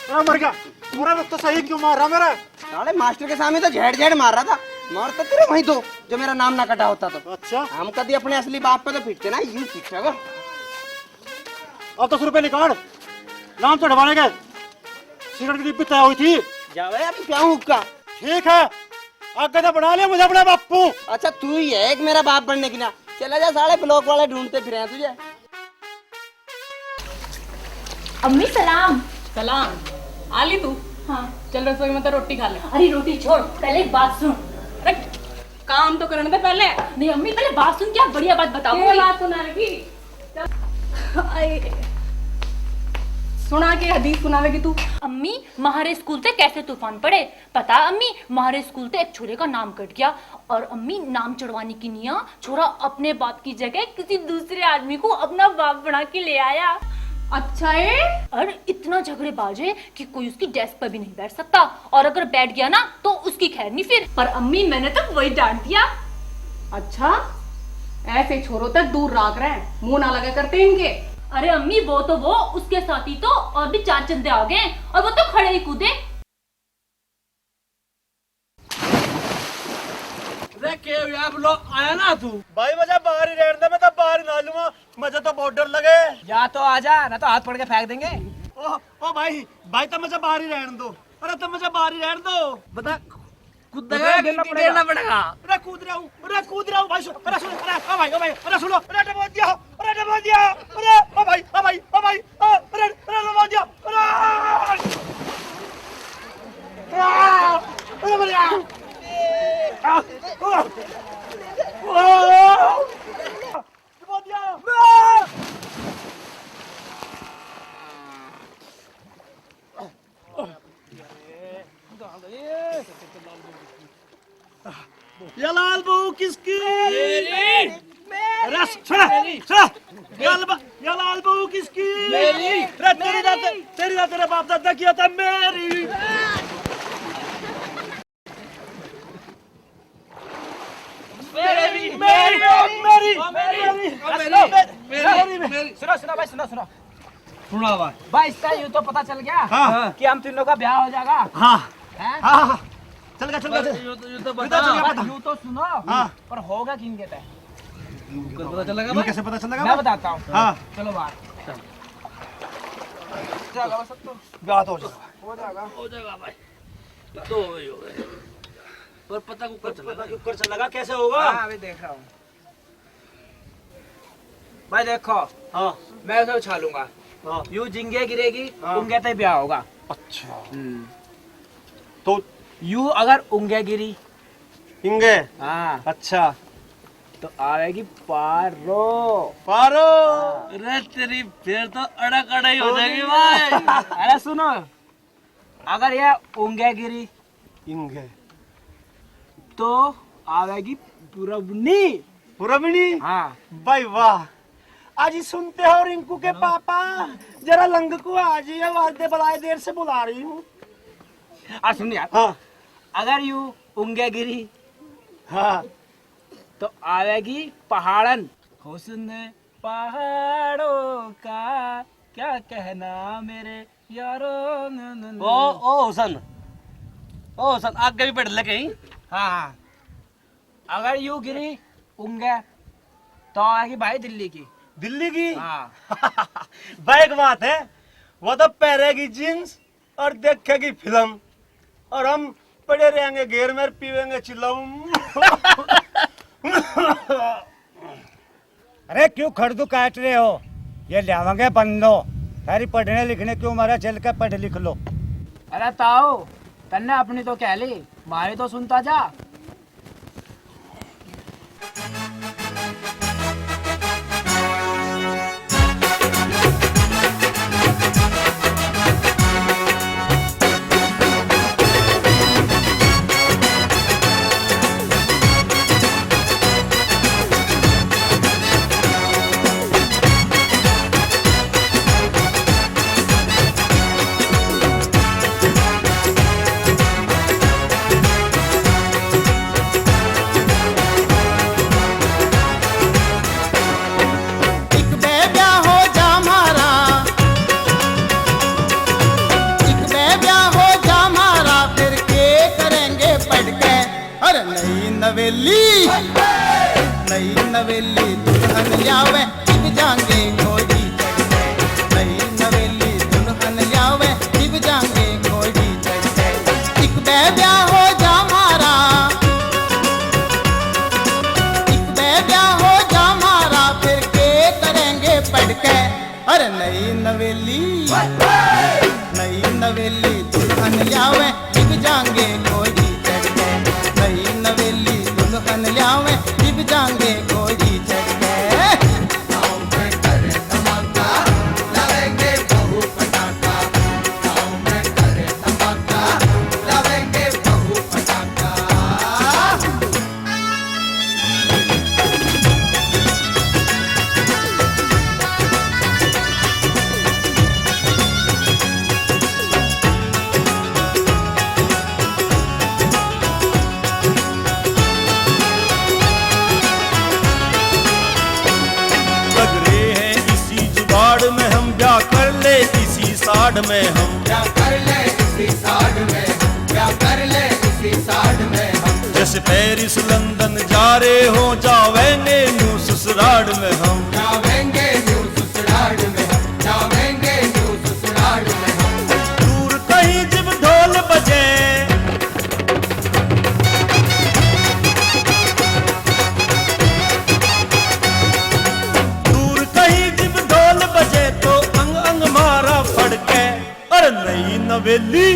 मर गया। पूरा तो सही क्यों मार रहा मेरा? साले मास्टर के सामने तो झेड़ झेड़ मार रहा था। मारता तेरे वही तो जो मेरा नाम ना कटा होता तो। अच्छा हम कभी अपने असली बाप पे तो पीटते ना, यूं पीटेगा। अब 10 रुपए निकाल, नाम चढ़वाने के। सिगरेट की डिब्बी तय हुई थी। जावे अभी क्या हुक्का। ठीक है, आगे तो बना लिया मुझे अपना बापू। अच्छा तू ही है एक मेरा बाप बनने की ना। चला जा, साले ब्लॉक वाले ढूंढते फिरे हैं तुझे। अम्मी सलाम। सलाम। आली तू? हाँ। चल रसोई में तो रोटी खा ले। अरे रोटी छोड़, पहले एक बात सुन। अरे काम तो करने दे पहले। नहीं अम्मी पहले बात सुन, क्या बढ़िया बात बताओ। ये बात सुना लगी। सुना के हदीस सुनावेगी तू। अम्मी हमारे स्कूल से कैसे तूफान पड़े पता? अम्मी हमारे स्कूल से एक छोरे का नाम कट गया और अम्मी नाम चढ़वाने की निया छोरा अपने बाप की जगह किसी दूसरे आदमी को अपना बाप बना के ले आया। अच्छा है। और इतना झगड़ेबाज है कि कोई उसकी डेस्क पर भी नहीं बैठ सकता, और अगर बैठ गया ना तो उसकी खैर नहीं फिर। पर अम्मी मैंने तो वही डांट दिया। अच्छा ऐसे छोरों तक दूर राख रहे हैं, मुंह ना लगा करते इनके। अरे अम्मी वो तो वो, उसके साथ ही तो और भी 4 चंदे आ गए और वो तो खड़े ही कूदे। आया ना तू भाई मुझे बाहर ही रहने दे, मैं तो बाहर ही ना लूंगा। मुझे तो बहुत डर लगे। या तो आजा ना तो हाथ पकड़ के फेंक देंगे। ओ भाई भाई तो मुझे बाहर ही रहने दो। अरे तो मुझे बाहर ही रहने दो। बता कूद देना पड़ेगा। अरे कूद रहा हूँ, अरे कूद रहा हूँ भाई। अरे सुनो, अरे ओ भाई, अरे सुनो, अरे डबो दिया, अरे डबो दिया, अरे ओ भाई, ओ भाई, ओ भाई, अरे डबो दिया, अरे अरे मर गया। डबो दिया। ये लाल बहू किसकी? मेरी। अरे सुना, ये लाल बहू किसकी? मेरी। अरे तेरी दादा तेरे बाप दादा किया था। मेरी। सुनो भाई, सुनो भाई, इसका यूँ तो पता चल गया हाँ। कि हम तीनों का ब्याह हो जाएगा। हाँ हैं? हाँ चल गया यूँ तो पता चल गया। यूँ तो सुनो। हाँ। पर होगा किन के तय पता चलेगा भाई? कैसे पता चलेगा? मैं बताता हूँ। हाँ चलो बाहर। जाएगा बस अब तो। ब्याह तो हो जाएगा। हो जाएगा भाई, तो हो गई पर पता कुकर कुकर चलेगा कैसे होगा? हाँ अभी देख रहा हूँ भाई। देखो हाँ मैं उसे उछालूंगा, हाँ यूं जिंगे गिरेगी, हाँ। उंगे तक ब्याह होगा। अच्छा तो यूं अगर उंगे गिरी हिंगे। हाँ अच्छा तो आएगी पारो। पारो। अरे तेरी फिर तो अड़क अड़ाई हो जाएगी भाई। अरे सुनो, अगर ये उंगे गिरी हिंगे तो आवेगी पुरबनी। पुरबनी। हाँ भाई वाह, आज ही सुनते हो रिंकू के पापा, जरा लंग को आज ही वादे बलाए देर से बुला रही हूँ। सुन यार, हाँ अगर यूं उंगे गिरी हाँ तो आवेगी पहाड़न। हुस्न पहाड़ों का क्या कहना मेरे यारों। ओ हुसन आगे भी बढ़ ले कहीं। हाँ अगर यूं गिरी उंगे तो आएगी भाई दिल्ली की। दिल्ली की। हाँ भाई एक बात है, वो तो पहनेगी जींस और देखेगी फिल्म, और हम पड़े रहेंगे घेर में पीवेंगे चिल्लाऊं। अरे क्यों खड़दू काट रहे हो? ये लियावेंगे बंदो। अरे पढ़ने लिखने क्यों मारा, चल कर पढ़ लिख लो। अरे ताओ तन्ने अपनी तो कह ली, मारी तो सुनता जा। नवेली नई नवेली दुल्हन लावे जिब जाएंगे घोड़ी चढ़ के नई नवेली दुल्हन लावे जिब जाएंगे घोड़ी चढ़ के एक ब्याह हो जा मारा एक ब्याह हो जा मारा फिर के करेंगे पढ़ के अरे नई नवेली दुल्हन लावे जिब जाएंगे घोड़ी चढ़ के नई नवेली दुल्हन लावे जिब जाएंगे घोड़ी चढ़ के साढ़ में हम क्या कर ले इसी साढ़ में क्या कर ले इसी साढ़ में हम जैसे पेरिस लंदन जा रहे हो जावेंगे न्यू ससुराल में हम जावेंगे न्यू ससुराल में हम जावेंगे न्यू ससुराल में हम दूर कहीं जब ढोल बजे दूर कहीं जब ढोल बजे तो अंग अंग मारा फड़के अरे नई नवेली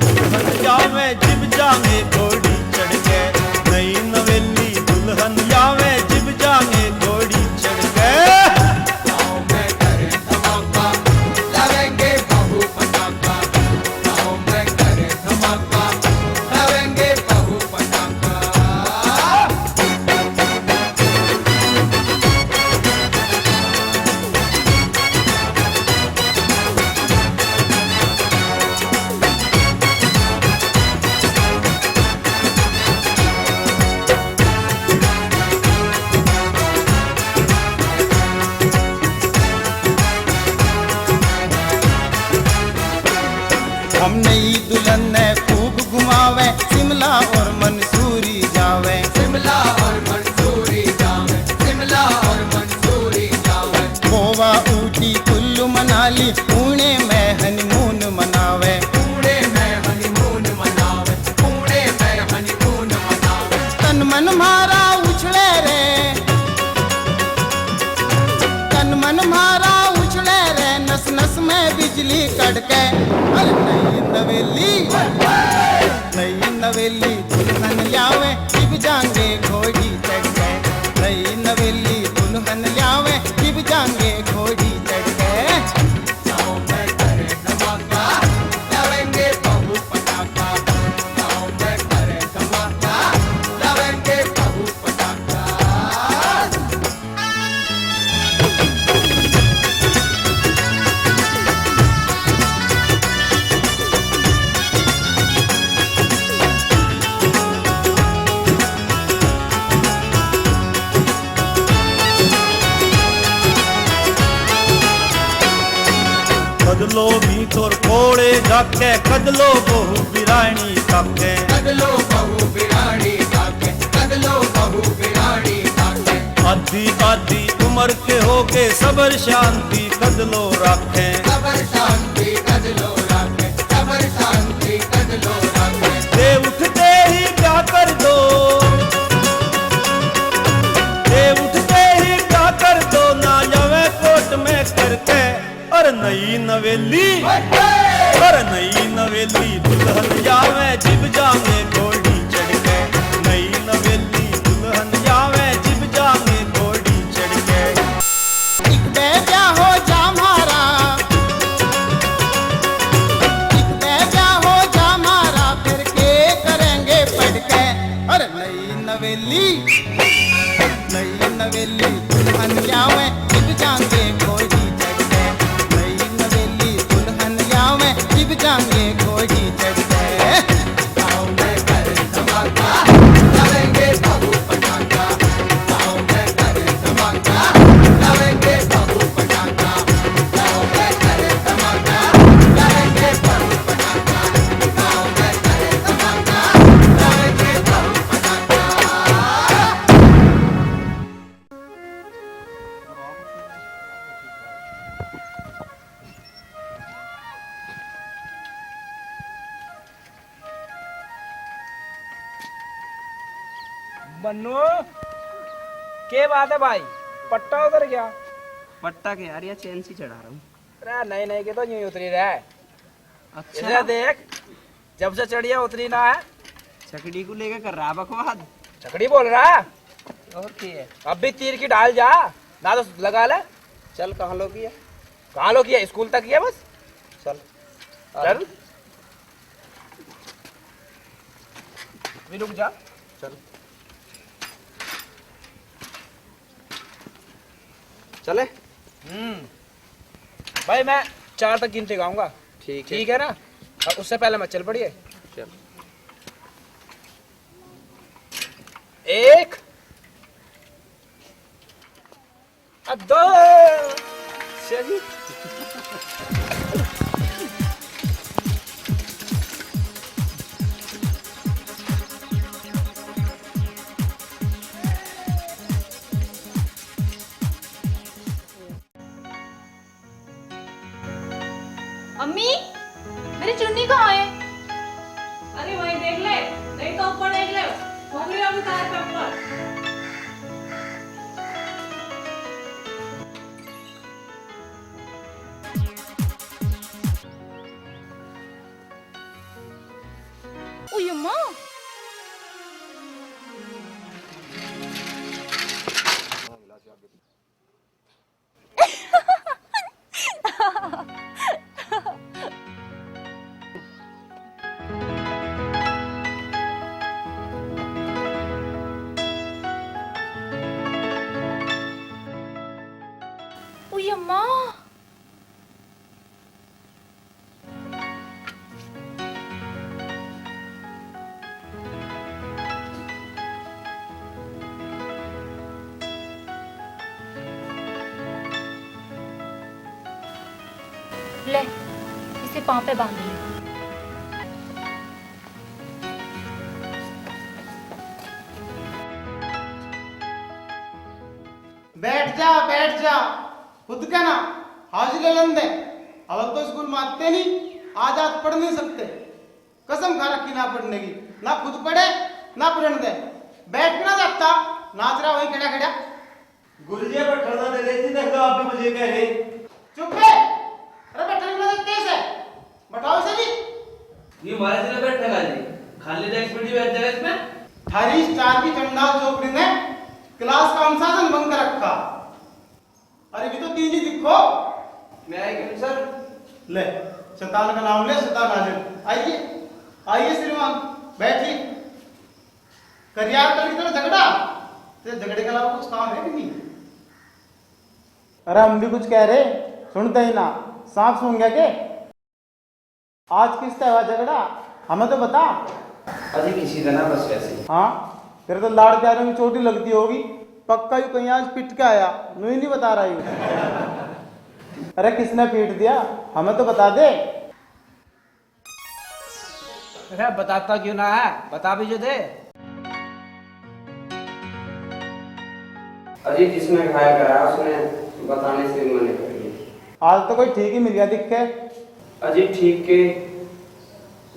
दुल्हन जावे जिब जाएंगे घोड़ी चढ़ के नई नवेली दुल्हन जावे जिब जाएंगे घोड़ी चढ़ के गाँव में करे धमाका लावेंगे बहू पटाखा गाँव में करे धमाका लावेंगे बहू पटाखा हम नई दुल्हन ने खूब घुमावे शिमला और मंसूरी जावे शिमला और मंसूरी जावे शिमला और मंसूरी जावे गोवा ऊटी कुल्लू मनाली पुणे में हनीमून मनावे पुणे में हनीमून मनावे पुणे में हनीमून मनावे तन मन मारा उछले रे तन मन मारा उछले रे नस नस में बिजली कड़के अरे नई नवेली दुल्हन लावे जिब जाएंगे घोड़ी चढ़ के नई नवेली दुल्हन लावे जिब जाएंगे घोड़ी चढ़ के गाँव में करे धमाका लावेंगे बहू पटाखा गाँव में करे धमाका लावेंगे बहू पटाखा कदलो भी तोर कोड़े जाके कदलो बहु बिरानी काके कदलो बहु बिरानी काके कदलो बहु बिरानी काके आधी आधी उम्र के होके सबर शांति कदलो रखे सबर शांति कदलो रखे सबर शांति कदलो रखे दे उठते ही क्या कर दो दे उठते ही क्या कर दो ना जावे कोट में करके अरे नई नवेली दुल्हन जावे जिब जाएंगे घोड़ी चढ़ के नई नवेली दुल्हन जावे जिब जाएंगे घोड़ी चढ़ के एक बेजा हो जा मारा एक बेजा हो जा मारा फिर के करेंगे पढ़ के अरे नई नवेली दुल्हन जावे जिब जाएंगे घोड़ी चढ़ के नई नवेली दुल्हन जावे जिब जाएंगे घोड़ी चढ़ के गाँव में करे धमाका लावेंगे बहू पटाखा गाँव में करे धमाका लावेंगे बहू पटाखा गाँव में करे धमाका लावेंगे बहू पटाखा गाँव में करे धमाका लावेंगे बन्नू के बात है भाई, पट्टा उतर गया? पट्टा के यार, या चैन सी चढ़ा रहा हूँ। अरे नहीं नहीं के तो यूं उतरी रहा है। अच्छा इधर देख, जब से चढ़िया उतरी ना है। छकड़ी को लेकर कर रहा बकवाद। छकड़ी बोल रहा है? और क्या है? अब भी तीर की डाल जा ना, तो लगा ले। चल कहाँ लो किया? कहाँ लो किया? स्कूल तक किया बस। चल चल भी रुक जा। चल चले। भाई मैं 4 तक गिनते गाऊंगा। ठीक है। ठीक है ना? और उससे पहले मैं चल पड़िए। चल। 1 2 चलिए। अम्मी मेरी चुन्नी कहाँ है? अरे वही देख ले, नहीं तो ऊपर देख ले, उंगलियों में कार पे ऊपर। ओए अम्मा, ओए अम्मा। ले इसे पाँव पे बांध ले। बैठ जा खुद का ना हाजिर लंदे। अब तो स्कूल में आते नहीं, आज पढ़ नहीं सकते। कसम खा रखी ना पढ़ने की, ना खुद पढ़े ना पढ़ने दे। बैठ भी ना जाता, नाच रहा वही खड़ा खड़ा। गुलजे पर ठरना दे रही थी, देख लो आप भी मुझे कह रहे। चुप है। अरे बैठने में तेज है, बैठाओ इसे भी। ये हमारे से बैठेगा जी, खाली डेस्क पे बैठ जाएगा इसमें। थारी स्टार की चंडाल चौकड़ी ने क्लास का अनुशासन बंद कर रखा। अरे भी तो तीन ही दिखो। मैं आई क्यों सर? ले शैतान का नाम ले, शैतान हाजिर। आइए आइए श्रीमान, बैठिए। करियार कर इतना झगड़ा, तेरे झगड़े के अलावा कुछ काम है कि नहीं? अरे हम भी कुछ कह रहे, सुनते ही ना। सांप सूंघ गया के? आज किस तरह हुआ झगड़ा, हमें तो बता। अजी किसी दिन ना बस वैसे। हाँ तेरे तो लाड़ प्यारों में चोटी लगती होगी। पक्का यू कहीं आज पिट के आया, नू ही नहीं बता रहा हूँ। अरे किसने पीट दिया, हमें तो बता दे। अरे बताता क्यों ना है, बता भी जो दे। अजी जिसने घायल करा उसने बताने से मना कर दिया। आज तो कोई ठीक ही मिल गया दिखे। अजी ठीक के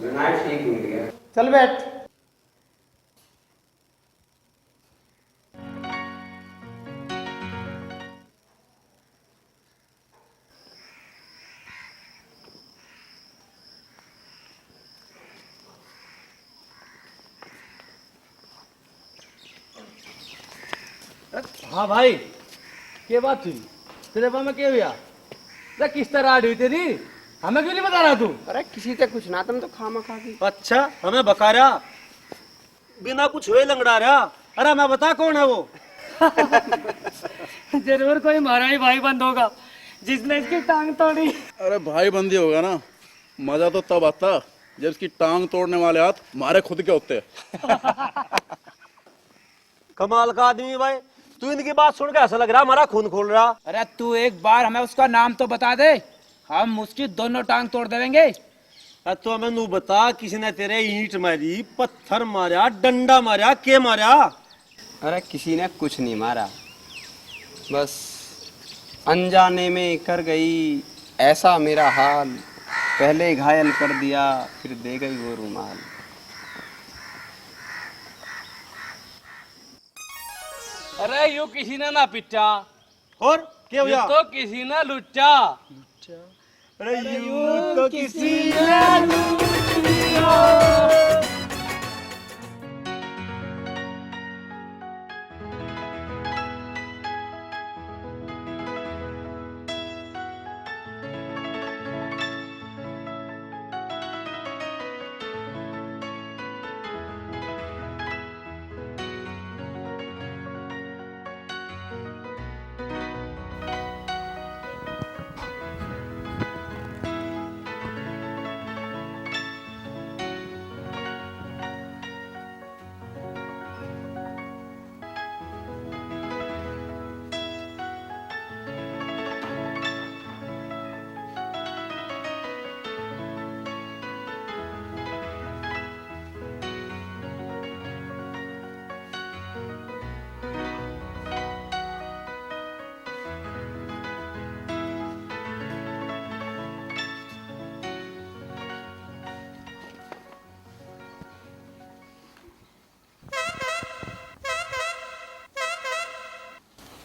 बिना ठीक मिल गया। चल बैठ। हाँ भाई, क्या बात थी तेरे पास में? क्या हुआ? अरे किस तरह आड़ हुई तेरी, हमें क्यों नहीं बता रहा तू? अरे किसी से कुछ ना, तुम तो खामा खा की। अच्छा हमें बका रहा, बिना कुछ हुए लंगड़ा रहा। अरे मैं बता कौन है वो? जरूर कोई हमारा ही भाई बंद होगा जिसने इसकी टांग तोड़ी। अरे भाई बंदी होगा ना, मजा तो तब आता जब इसकी टांग तोड़ने वाले हाथ हमारे खुद के होते। कमाल का आदमी भाई, तू इनकी बात सुन के ऐसा लग रहा हमारा खून खोल रहा। अरे तू एक बार हमें उसका नाम तो बता दे, हम उसकी दोनों टांग तोड़ देंगे। अरे तो हमें नू बता, किसी ने तेरे ईंट मारी, पत्थर मारा, डंडा मारा, के मारा? अरे किसी ने कुछ नहीं मारा, बस अनजाने में कर गई ऐसा मेरा हाल। पहले घायल कर दिया, फिर दे गई वो रुमाल। अरे यू किसी ने ना पिचा, और क्या ये हुआ? तो किसी ने लुच्चा। अरे यूं तो किसी ने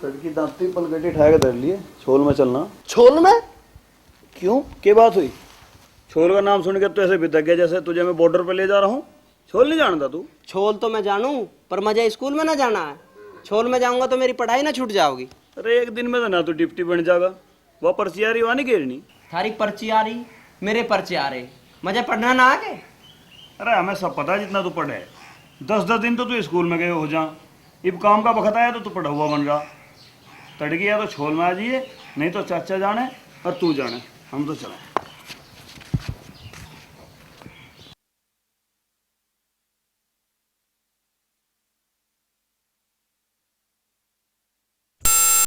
लड़की दांती पलगटी ठाए के धर लिए, छोल में चलना। छोल में? क्यों, क्या बात हुई? छोल का नाम सुन के तो ऐसे बिदक गया जैसे तुझे मैं बॉर्डर पे ले जा रहा हूँ। छोल नहीं जानता तू? छोल तो मैं जानूं, पर मुझे स्कूल में ना जाना है। छोल में जाऊंगा तो मेरी पढ़ाई ना छूट जाओगी। अरे एक दिन में तो ना तू डिप्टी बन जाएगा, वह पर्चियारी वहाँ नहीं घेरनी। थारी पर्ची आ रही, मेरे पर्चे आ रहे, मुझे पढ़ना ना आगे। अरे हमें सब पता है जितना तू पढ़े है। 10-10 दिन तो तू स्कूल में गए हो जा, अब काम का वक्त आया तो तू पढ़ा हुआ बन रहा। तड़की या तो छोल में आ जाइए, नहीं तो चाचा जाने और तू जाने, हम तो चले।